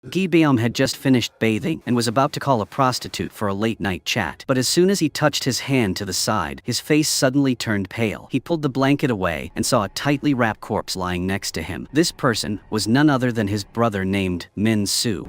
Gi-beom had just finished bathing and was about to call a prostitute for a late-night chat. But as soon as he touched his hand to the side, his face suddenly turned pale. He pulled the blanket away and saw a tightly wrapped corpse lying next to him. This person was none other than his brother named Min-soo.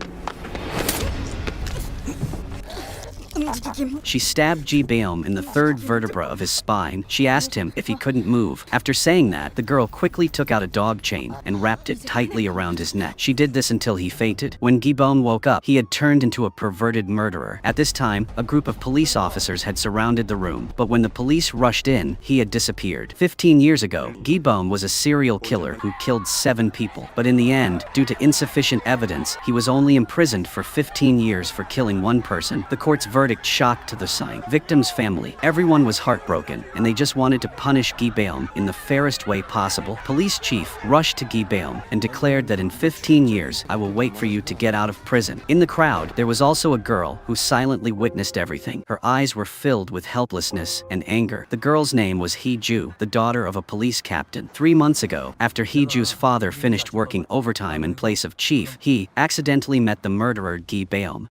She stabbed Gi-beom in the third vertebra of his spine. She asked him if he couldn't move. After saying that, the girl quickly took out a dog chain and wrapped it tightly around his neck. She did this until he fainted. When Gi-beom woke up, he had turned into a perverted murderer. At this time, a group of police officers had surrounded the room, but when the police rushed in, he had disappeared. 15 years ago, Gi-beom was a serial killer who killed 7 people. But in the end, due to insufficient evidence, he was only imprisoned for 15 years for killing 1 person. The court's verdict shocked to the victim's family. Everyone was heartbroken, and they just wanted to punish Gi-beom in the fairest way possible. Police chief rushed to Gi-beom and declared that in 15 years, I will wait for you to get out of prison. In the crowd, there was also a girl who silently witnessed everything. Her eyes were filled with helplessness and anger. The girl's name was Hee-ju, the daughter of a police captain. 3 months ago, after Hee-ju's father finished working overtime in place of chief, he accidentally met the murderer Gi-beom.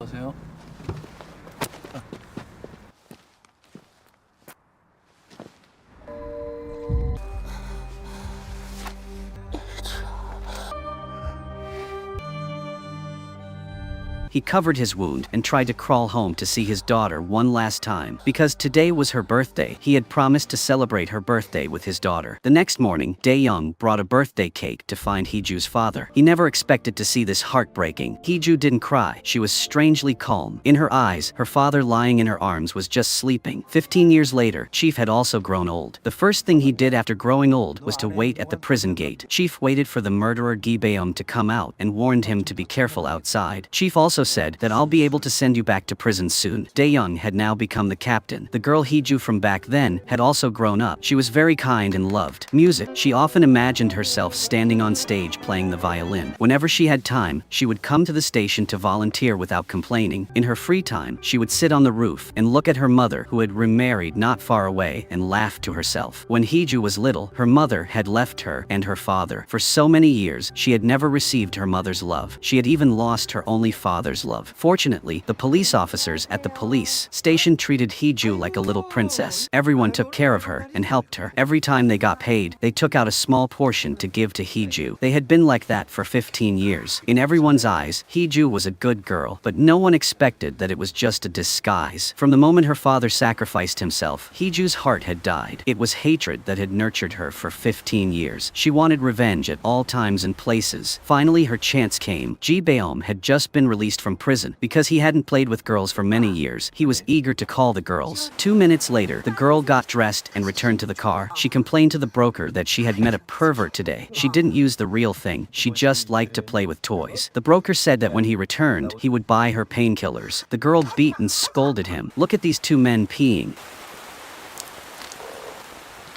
He covered his wound and tried to crawl home to see his daughter one last time. Because today was her birthday, he had promised to celebrate her birthday with his daughter. The next morning, Dae-young brought a birthday cake to find Hee-ju's father. He never expected to see this heartbreaking. Hee-ju didn't cry. She was strangely calm. In her eyes, her father lying in her arms was just sleeping. 15 years later, Chief had also grown old. The first thing he did after growing old was to wait at the prison gate. Chief waited for the murderer Gi-beom to come out and warned him to be careful outside. Chief also said that I'll be able to send you back to prison soon. Dae-young had now become the captain. The girl Hee-ju from back then had also grown up. She was very kind and loved music. She often imagined herself standing on stage playing the violin. Whenever she had time, she would come to the station to volunteer without complaining. In her free time, she would sit on the roof and look at her mother, who had remarried not far away, and laugh to herself. When Hee-ju was little, her mother had left her and her father. For so many years, she had never received her mother's love. She had even lost her only father's love. Fortunately, the police officers at the police station treated Hee-ju like a little princess. Everyone took care of her and helped her. Every time they got paid, they took out a small portion to give to Hee-ju. They had been like that for 15 years. In everyone's eyes, Hee-ju was a good girl, but no one expected that it was just a disguise. From the moment her father sacrificed himself, Hee-ju's heart had died. It was hatred that had nurtured her for 15 years. She wanted revenge at all times and places. Finally, her chance came. Gi-beom had just been released from prison. Because he hadn't played with girls for many years, he was eager to call the girls. 2 minutes later, the girl got dressed and returned to the car. She complained to the broker that she had met a pervert today. She didn't use the real thing. She just liked to play with toys. The broker said that when he returned, he would buy her painkillers. The girl beat and scolded him. Look at these 2 men peeing.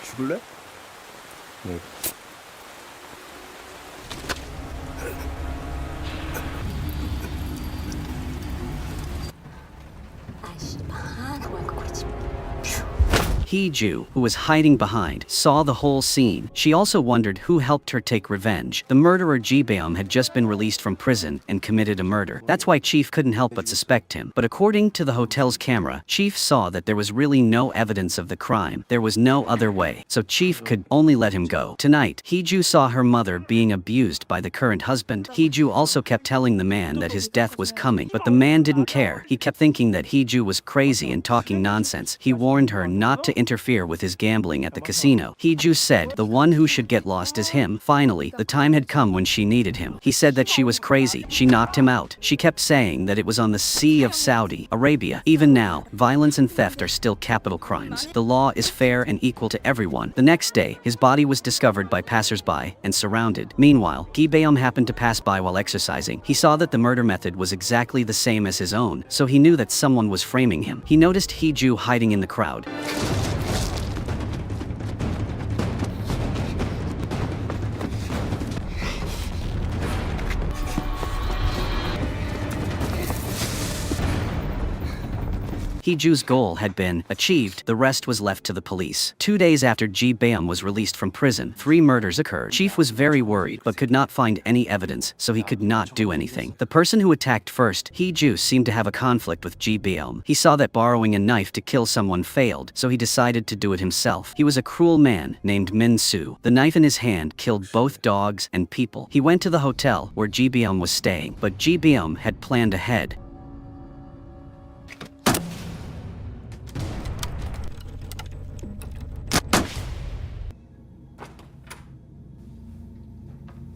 죽을래? 네. Hee-ju, who was hiding behind, saw the whole scene. She also wondered who helped her take revenge. The murderer Gi-beom had just been released from prison and committed a murder. That's why Chief couldn't help but suspect him. But according to the hotel's camera, Chief saw that there was really no evidence of the crime. There was no other way, so Chief could only let him go. Tonight, Hee-ju saw her mother being abused by the current husband. Hee-ju also kept telling the man that his death was coming, but the man didn't care. He kept thinking that Hee-ju was crazy and talking nonsense. He warned her not to interfere with his gambling at the casino. Hee-ju said the one who should get lost is him. Finally, the time had come when she needed him. He said that she was crazy. She knocked him out. She kept saying that it was on the Sea of Saudi Arabia. Even now, violence and theft are still capital crimes. The law is fair and equal to everyone. The next day, his body was discovered by passers-by and surrounded. Meanwhile, Gi-beom happened to pass by while exercising. He saw that the murder method was exactly the same as his own, so he knew that someone was framing him. He noticed Hee-ju hiding in the crowd. Heeju's goal had been achieved, the rest was left to the police. 2 days after Ji Beom was released from prison, 3 murders occurred. Chief was very worried but could not find any evidence, so he could not do anything. The person who attacked first, Heeju, seemed to have a conflict with Ji Beom. He saw that borrowing a knife to kill someone failed, so he decided to do it himself. He was a cruel man named Min Soo. The knife in his hand killed both dogs and people. He went to the hotel where Ji Beom was staying, but Ji Beom had planned ahead.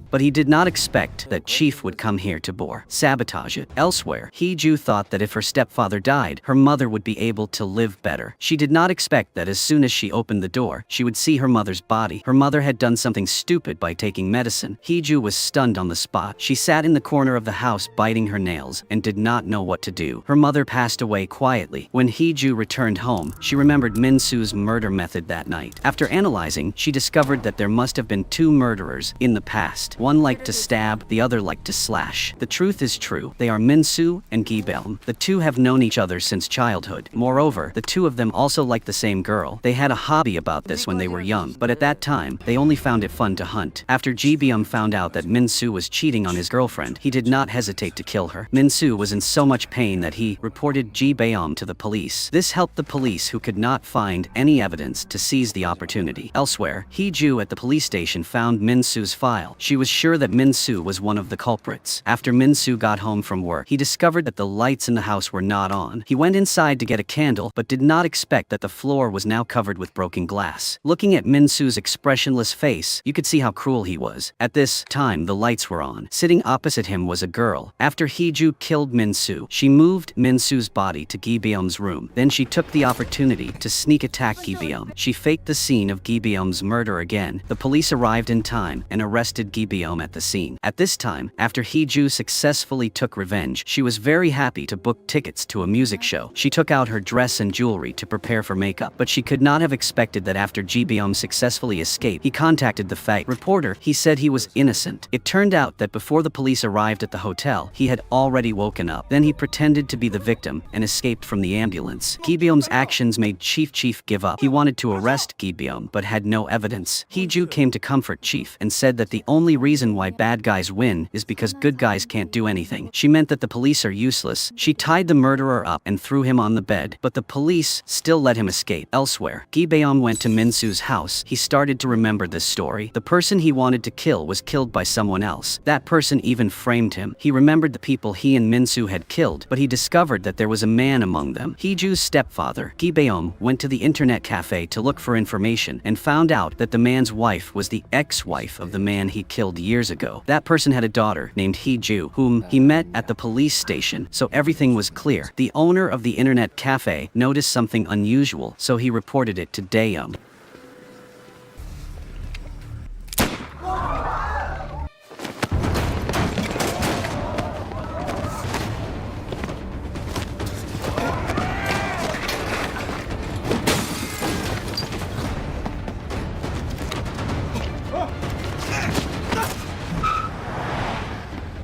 But he did not expect that Chief would come here to sabotage it. Elsewhere, Heeju thought that if her stepfather died, her mother would be able to live better. She did not expect that as soon as she opened the door, she would see her mother's body. Her mother had done something stupid by taking medicine. Heeju was stunned on the spot. She sat in the corner of the house biting her nails and did not know what to do. Her mother passed away quietly. When Heeju returned home, she remembered Min Soo's murder method that night. After analyzing, she discovered that there must have been 2 murderers in the past. One liked to stab, the other liked to slash. The truth is true. They are Min Soo and Gi Beom. The 2 have known each other since childhood. Moreover, the 2 of them also like the same girl. They had a hobby about this when they were young, but at that time, they only found it fun to hunt. After Gi Beom found out that Min Soo was cheating on his girlfriend, he did not hesitate to kill her. Min Soo was in so much pain that he reported Gi Beom to the police. This helped the police, who could not find any evidence, to seize the opportunity. Elsewhere, Heeju at the police station found Min Soo's file. She was sure that Min Soo was one of the culprits. After Min Soo got home from work, he discovered that the lights in the house were not on. He went inside to get a candle, but did not expect that the floor was now covered with broken glass. Looking at Min Soo's expressionless face, you could see how cruel he was. At this time, the lights were on. Sitting opposite him was a girl. After Heeju killed Min Soo, she moved Min Soo's body to Gi Beom's room. Then she took the opportunity to sneak attack Gi Beom. She faked the scene of Gi Beom's murder again. The police arrived in time and arrested Gi Beom at the scene. At this time, after Heeju successfully took revenge, she was very happy to book tickets to a music show. She took out her dress and jewelry to prepare for makeup, but she could not have expected that after Gi Beom successfully escaped, he contacted the fight reporter. He said he was innocent. It turned out that before the police arrived at the hotel, he had already woken up. Then he pretended to be the victim and escaped from the ambulance. Gi Beom's actions made Chief give up. He wanted to arrest Gi Beom, but had no evidence. Heeju came to comfort Chief and said that the only reason why bad guys win is because good guys can't do anything. She meant that the police are useless. She tied the murderer up and threw him on the bed, but the police still let him escape. Elsewhere, Gi Beom went to Min Soo's house. He started to remember this story. The person he wanted to kill was killed by someone else. That person even framed him. He remembered the people he and Min Soo had killed, but he discovered that there was a man among them. Heeju's stepfather, Gi Beom, went to the internet cafe to look for information and found out that the man's wife was the ex-wife of the man he killed years ago. That person had a daughter named Heeju, whom he met at the police station, so everything was clear. The owner of the internet cafe noticed something unusual, so he reported it to Daeum.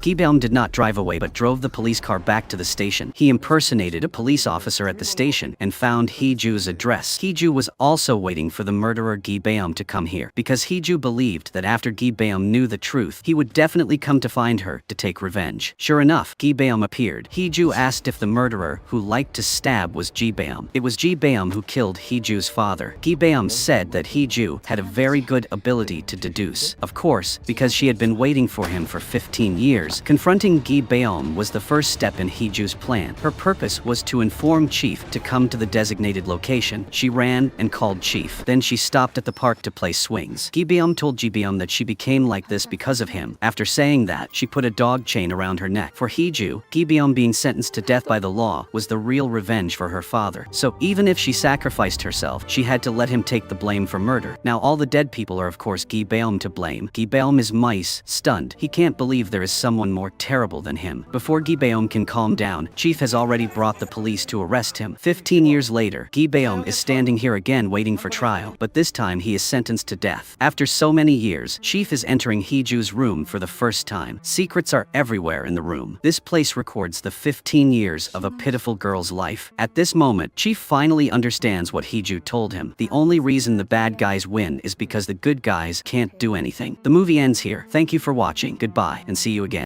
Gi Beom did not drive away but drove the police car back to the station. He impersonated a police officer at the station and found Heeju's address. Heeju was also waiting for the murderer Gi Beom to come here, because Heeju believed that after Gi Beom knew the truth, he would definitely come to find her to take revenge. Sure enough, Gi Beom appeared. Heeju asked if the murderer who liked to stab was Gi Beom. It was Gi Beom who killed Heeju's father. Gi Beom said that Heeju had a very good ability to deduce. Of course, because she had been waiting for him for 15 years. Confronting Gi Beom was the first step in Heeju's plan. Her purpose was to inform Chief to come to the designated location. She ran and called Chief. Then she stopped at the park to play swings. Gi Beom told Gi Beom that she became like this because of him. After saying that, she put a dog chain around her neck. For Heeju, Gi Beom being sentenced to death by the law was the real revenge for her father. So even if she sacrificed herself, she had to let him take the blame for murder. Now all the dead people are of course Gi Beom to blame. Gi Beom is mice, stunned. He can't believe there is someone someone more terrible than him. Before Gibeom can calm down, Chief has already brought the police to arrest him. 15 years later, Gibeom is standing here again waiting for trial, but this time he is sentenced to death. After so many years, Chief is entering Heeju's room for the first time. Secrets are everywhere in the room. This place records the 15 years of a pitiful girl's life. At this moment, Chief finally understands what Heeju told him. The only reason the bad guys win is because the good guys can't do anything. The movie ends here. Thank you for watching. Goodbye, and see you again.